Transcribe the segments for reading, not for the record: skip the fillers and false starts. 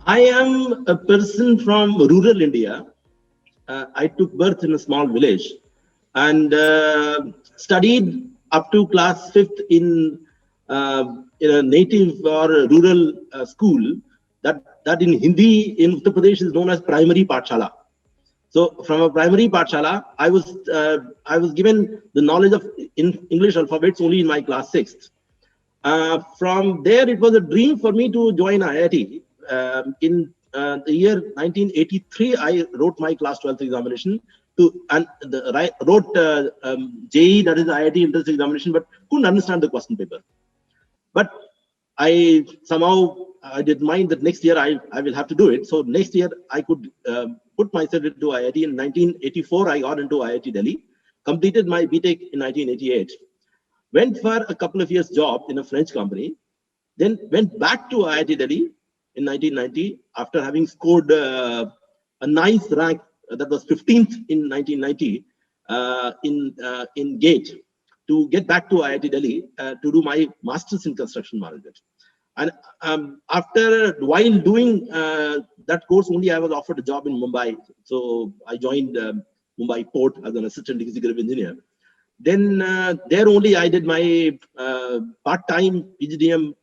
I am a person from rural India. I took birth in a small village and studied up to class fifth uh, in a native or rural school. That in Hindi in Uttar Pradesh is known as primary Pathshala. So from a primary Pathshala, I was given the knowledge of English alphabets only in my class sixth. From there, it was a dream for me to join IIT. In the year 1983, I wrote my class 12th examination wrote JEE, that is IIT entrance examination, but couldn't understand the question paper. But I somehow I did mind that next year I will have to do it. So next year I could put myself into IIT. In 1984, I got into IIT Delhi, completed my BTech in 1988. Went for a couple of years job in a French company, then went back to IIT Delhi in 1990 after having scored a nice rank that was 15th in 1990 in GATE to get back to IIT Delhi to do my master's in construction management. And while doing that course only, I was offered a job in Mumbai. So I joined Mumbai Port as an assistant executive engineer. Then there only I did my part-time PGDM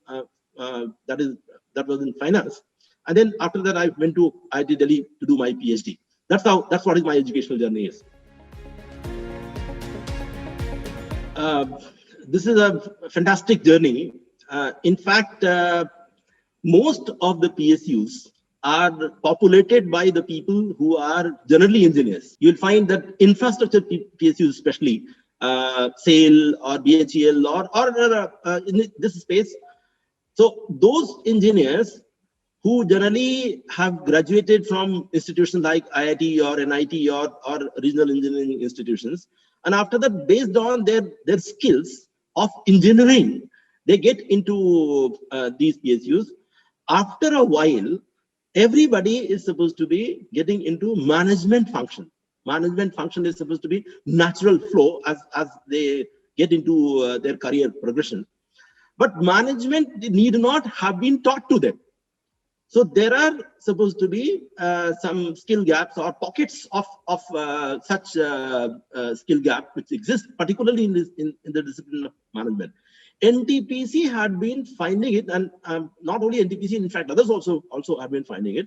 that was in finance, and then after that I went to IIT Delhi to do my PhD. That's what is my educational journey is. This is a fantastic journey. In fact, most of the PSUs are populated by the people who are generally engineers. You'll find that infrastructure PSUs especially, SAIL or BHEL or in this space. So those engineers who generally have graduated from institutions like IIT or NIT or regional engineering institutions, and after that, based on their skills of engineering, they get into these PSUs. After a while, everybody is supposed to be getting into management function. Management function is supposed to be natural flow as they get into their career progression. But management need not have been taught to them. So there are supposed to be some skill gaps or pockets of such skill gap which exist, particularly in the discipline of management. NTPC had been finding it, and not only NTPC, in fact, others also have been finding it,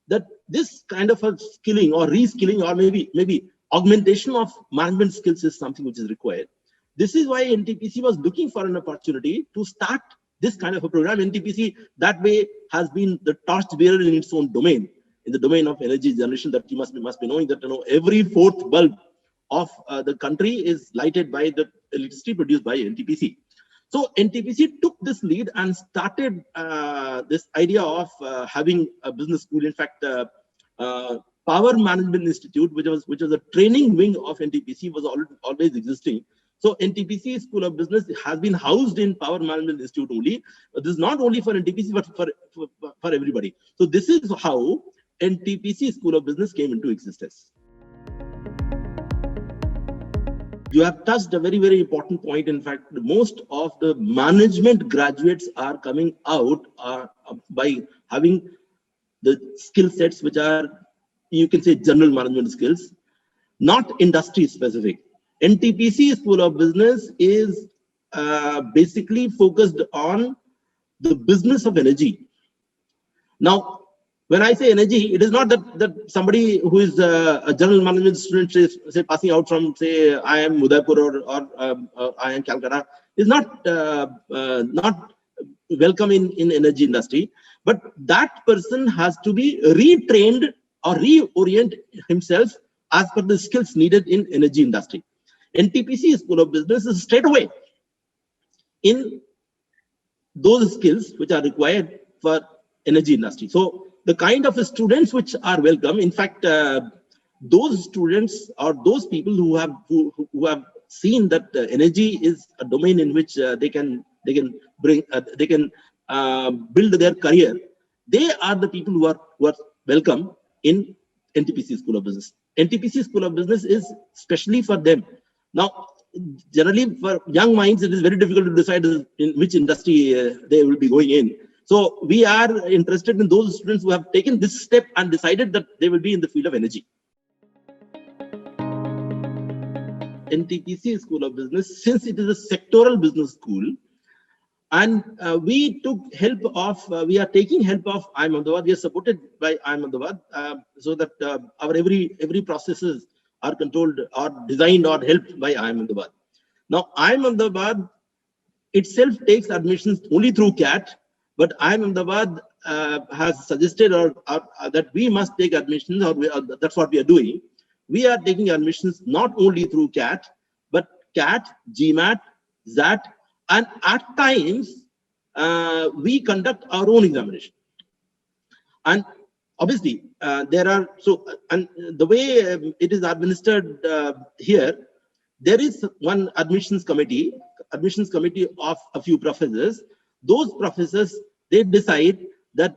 that this kind of a skilling or reskilling or maybe augmentation of management skills is something which is required. This is why NTPC was looking for an opportunity to start this kind of a program. NTPC that way has been the torchbearer in its own domain, in the domain of energy generation, that you must be knowing that every fourth bulb of the country is lighted by the electricity produced by NTPC. So NTPC took this lead and started this idea of having a business school. In fact, Power Management Institute, which was a training wing of NTPC, was always existing. So NTPC School of Business has been housed in Power Management Institute only. This is not only for NTPC, but for everybody. So this is how NTPC School of Business came into existence. You have touched a very, very important point. In fact, most of the management graduates are coming out by having the skill sets which are, you can say, general management skills, not industry specific. NTPC School of Business is basically focused on the business of energy. Now, when I say energy, it is not that somebody who is a general management student, say passing out from, say, IIM Udaipur or IIM Calcutta, is not welcome in energy industry. But that person has to be retrained or reorient himself as per the skills needed in energy industry. NTPC School of Business is straight away in those skills which are required for energy industry. So the kind of students which are welcome, in fact, those students or those people who have seen that energy is a domain in which they can build their career, they are the people who are welcome in NTPC School of Business. NTPC School of Business is specially for them. Now, generally for young minds, it is very difficult to decide in which industry they will be going in. So we are interested in those students who have taken this step and decided that they will be in the field of energy. NTPC School of Business, since it is a sectoral business school, and we took help of, we are taking help of IIM Ahmedabad. We are supported by IIM Ahmedabad, so that our every processes are controlled or designed or helped by IIM Ahmedabad. Now, IIM Ahmedabad itself takes admissions only through CAT, but IIM Ahmedabad has suggested that we must take admissions, or that's what we are doing. We are taking admissions not only through CAT, but CAT, GMAT, XAT, and at times we conduct our own examination. And obviously, there are, and the way it is administered here, there is one admissions committee of a few professors. Those professors, they decide that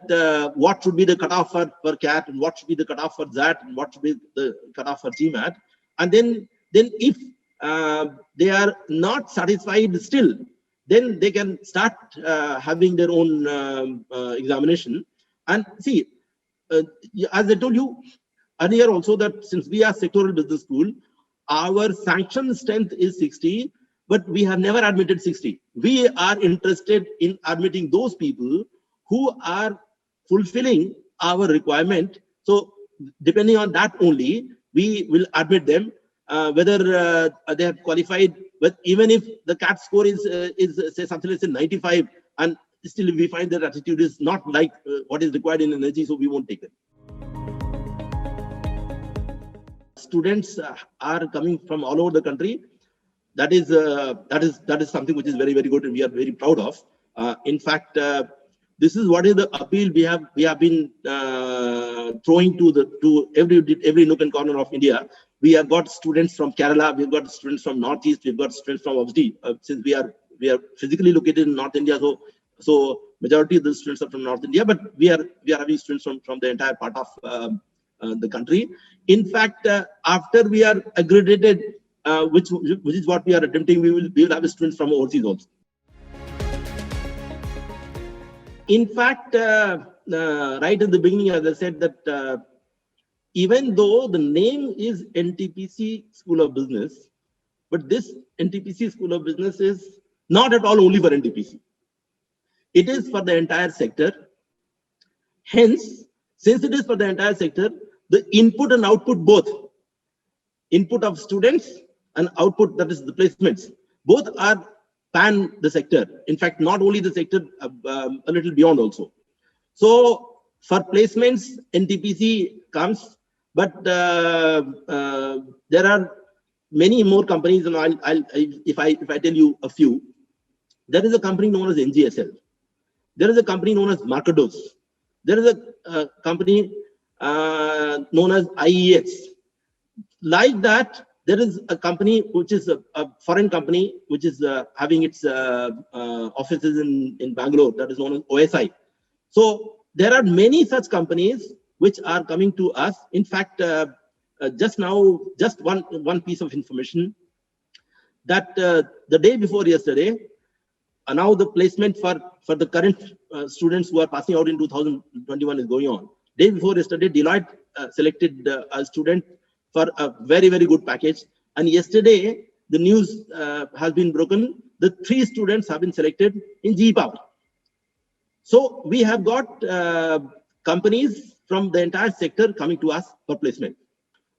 what should be the cutoff for CAT, and what should be the cutoff for XAT, and what should be the cutoff for GMAT. And then if they are not satisfied still, then they can start having their own examination. And see, as I told you earlier also, that since we are sectoral business school, our sanction strength is 60, but we have never admitted 60. We are interested in admitting those people who are fulfilling our requirement. So depending on that only, we will admit them, whether they have qualified. But even if the CAT score is say something like 95, and still we find their attitude is not like what is required in energy, so we won't take them. Students are coming from all over the country. That is something which is very, very good, and we are very proud of. In fact, this is what is the appeal we have been throwing to every nook and corner of India. We have got students from Kerala, we've got students from Northeast, we've got students from, obviously, since we are physically located in North India, so majority of the students are from North India, but we are having students from the entire part of the country. In fact, after we are accredited, which is what we are attempting, we will have students from overseas also. In fact, right at the beginning, as I said, that even though the name is NTPC School of Business, but this NTPC School of Business is not at all only for NTPC. It is for the entire sector. Hence, since it is for the entire sector, the input and output both, input of students and output, that is the placements, both are pan the sector. In fact, not only the sector, a little beyond also. So for placements, NTPC comes, but there are many more companies, and if I tell you a few, there is a company known as NGSL. There is a company known as Marcados. There is a company known as IEX. Like that, there is a company which is a foreign company which is having its offices in Bangalore, that is known as OSI. So there are many such companies which are coming to us. In fact, just now, just one piece of information, that the day before yesterday, now the placement for the current students who are passing out in 2021 is going on. Day before yesterday, Deloitte selected a student for a very, very good package. And yesterday, the news has been broken. The 3 students have been selected in GE Power. So we have got companies from the entire sector coming to us for placement.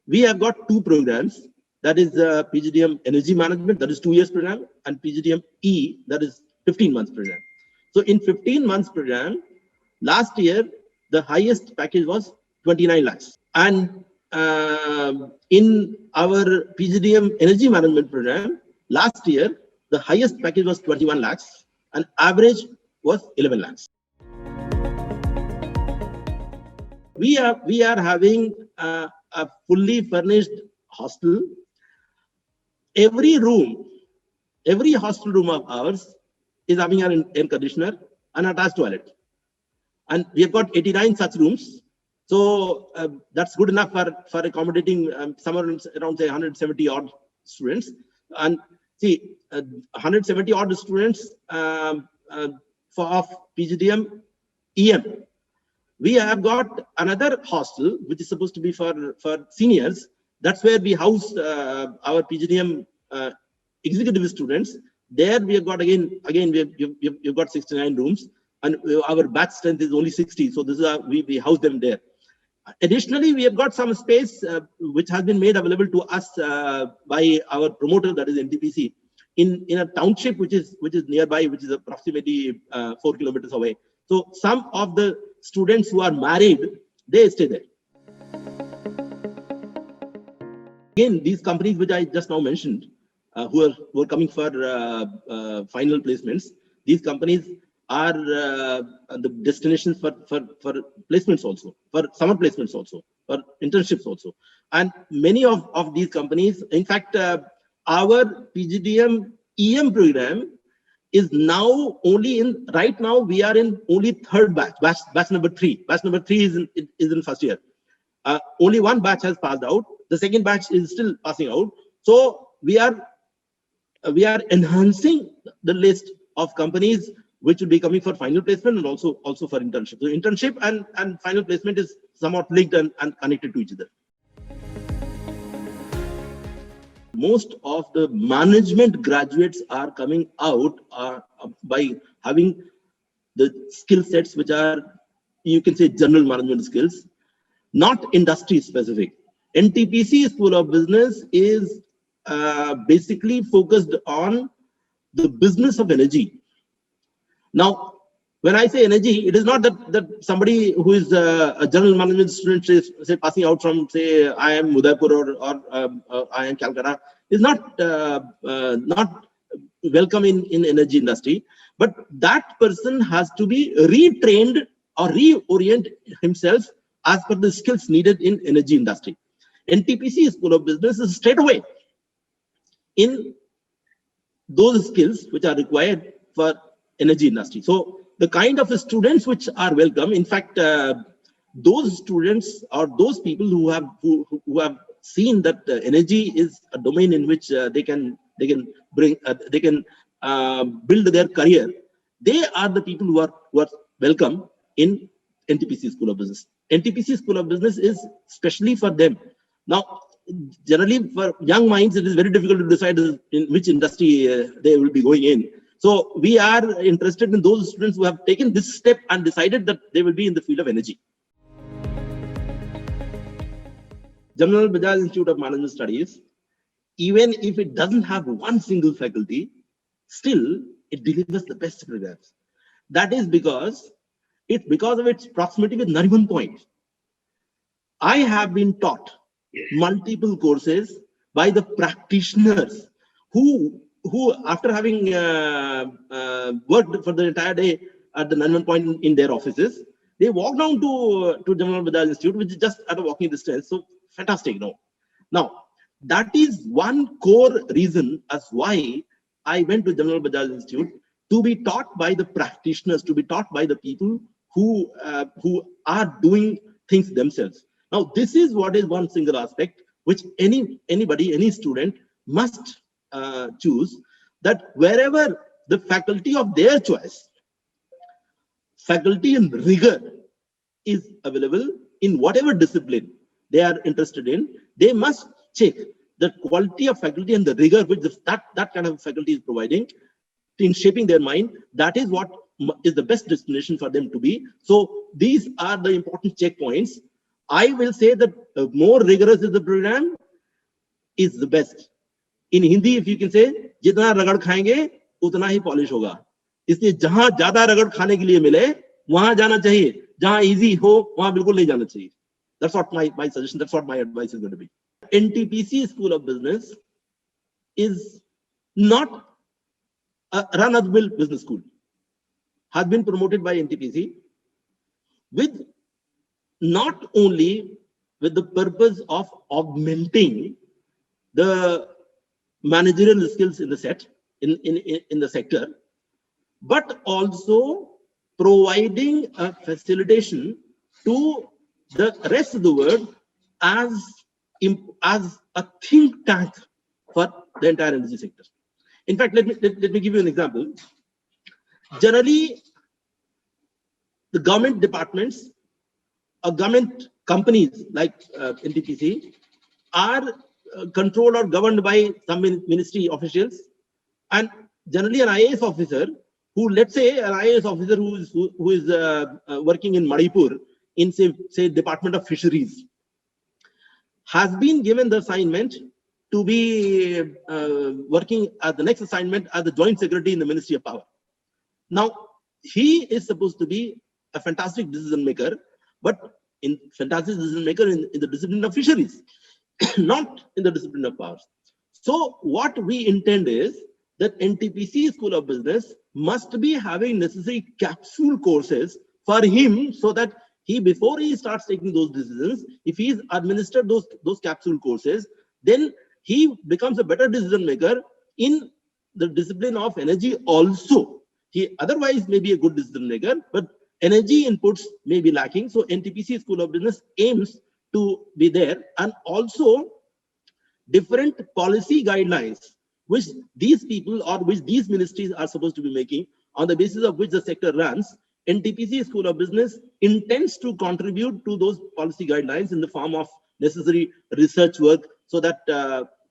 We have got 2 programs. That is PGDM Energy Management, that is 2 years program, and PGDM E, that is 15 months program. So in 15 months program, last year, the highest package was 29 lakhs. And in our PGDM Energy Management program, last year, the highest package was 21 lakhs and average was 11 lakhs. We are having a fully furnished hostel. Every hostel room of ours is having an air conditioner and attached toilet. And we have got 89 such rooms. So that's good enough for accommodating somewhere around say 170 odd students. And see, 170 odd students of PGDM EM. We have got another hostel, which is supposed to be for seniors. That's where we house our PGDM executive students. There we have got we've got 69 rooms, and our batch strength is only 60. So this is we house them there. Additionally, we have got some space which has been made available to us by our promoter, that is NTPC, in a township which is nearby, which is approximately 4 kilometers away. So some of the students who are married, they stay there. Again, these companies which I just now mentioned, who are coming for final placements, these companies are the destinations for placements also, for summer placements also, for internships also. And many of these companies, in fact, our PGDM EM program is now only right now we are in only third batch number 3. Batch number 3 is in first year. Only one batch has passed out. The second batch is still passing out. So we are enhancing the list of companies which will be coming for final placement and also for internship. So internship and final placement is somewhat linked and connected to each other. Most of the management graduates are coming out by having the skill sets which are, you can say, general management skills, not industry specific. NTPC School of Business is basically focused on the business of energy. Now, when I say energy, it is not that somebody who is a general management student, say passing out from, say, I am Udaipur or I am Calcutta, is not welcome in energy industry. But that person has to be retrained or reorient himself as per the skills needed in energy industry. NTPC School of Business is straight away in those skills which are required for energy industry. So the kind of students which are welcome, in fact, those students or those people who have seen that energy is a domain in which they can build their career, they are the people who are welcome in NTPC School of Business. NTPC School of Business is specially for them. Now, generally for young minds, it is very difficult to decide in which industry they will be going in. So we are interested in those students who have taken this step and decided that they will be in the field of energy. General Bajaj Institute of Management Studies, even if it doesn't have one single faculty, still it delivers the best programs. That is because of its proximity with Nariman Point. I have been taught multiple courses by the practitioners who after having worked for the entire day at the Nariman Point in their offices, they walk down to General Bajaj Institute, which is just at a walking distance. So fantastic, no? Now, that is one core reason as why I went to General Bajaj Institute, to be taught by the practitioners, to be taught by the people who are doing things themselves. Now, this is what is one single aspect which any student must choose, that wherever the faculty of their choice, faculty in rigor is available in whatever discipline they are interested in, they must check the quality of faculty and the rigor which that kind of faculty is providing in shaping their mind. That is what is the best destination for them to be. So these are the important checkpoints. I will say that the more rigorous is the program, is the best. In Hindi, if you can say, जितना रगड़ खाएंगे उतना ही polish होगा. इसलिए जहां ज्यादा रगड़ खाने के लिए मिले वहां जाना चाहिए, जहां इजी हो वहां बिल्कुल नहीं जाना चाहिए. That's what my suggestion, that's what my advice is going to be. NTPC School of Business is not a run-of-the-mill business school. Has been promoted by NTPC with not only with the purpose of augmenting the managerial skills in the sector, but also providing a facilitation to the rest of the world as a think tank for the entire energy sector. In fact, let me give you an example. Generally, the government departments or government companies like NTPC are controlled or governed by some ministry officials, and generally an IAS officer who, let's say, an IAS officer who is working in Manipur in say Department of Fisheries, has been given the assignment to be working at the next assignment as the Joint Secretary in the Ministry of Power. Now, he is supposed to be a fantastic decision maker, but in the discipline of fisheries, not in the discipline of powers. So what we intend is that NTPC School of Business must be having necessary capsule courses for him, so that he, before he starts taking those decisions, if he's administered those capsule courses, then he becomes a better decision maker in the discipline of energy also. He otherwise may be a good decision maker, but energy inputs may be lacking. So NTPC School of Business aims to be there, and also different policy guidelines which these people or which these ministries are supposed to be making, on the basis of which the sector runs. NTPC School of Business intends to contribute to those policy guidelines in the form of necessary research work, so that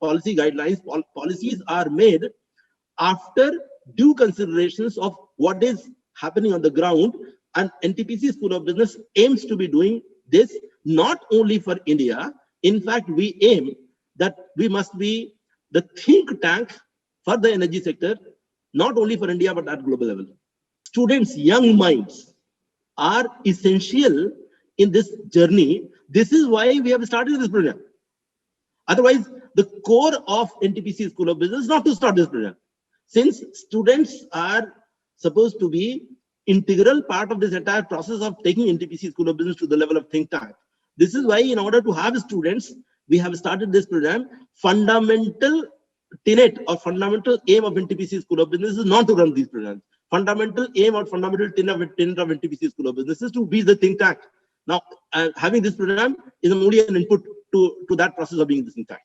policy guidelines, policies are made after due considerations of what is happening on the ground. And NTPC School of Business aims to be doing this not only for India. In fact, we aim that we must be the think tank for the energy sector, not only for India, but at global level. Students' young minds are essential in this journey. This is why we have started this program. Otherwise, the core of NTPC School of Business is not to start this program. Since students are supposed to be integral part of this entire process of taking NTPC School of Business to the level of think tank. This is why, in order to have students, we have started this program. Fundamental tenet or fundamental aim of NTPC School of Business is not to run these programs. Fundamental aim or fundamental tenet of NTPC School of Business is to be the think tank. Now, having this program is only an input to that process of being the think tank.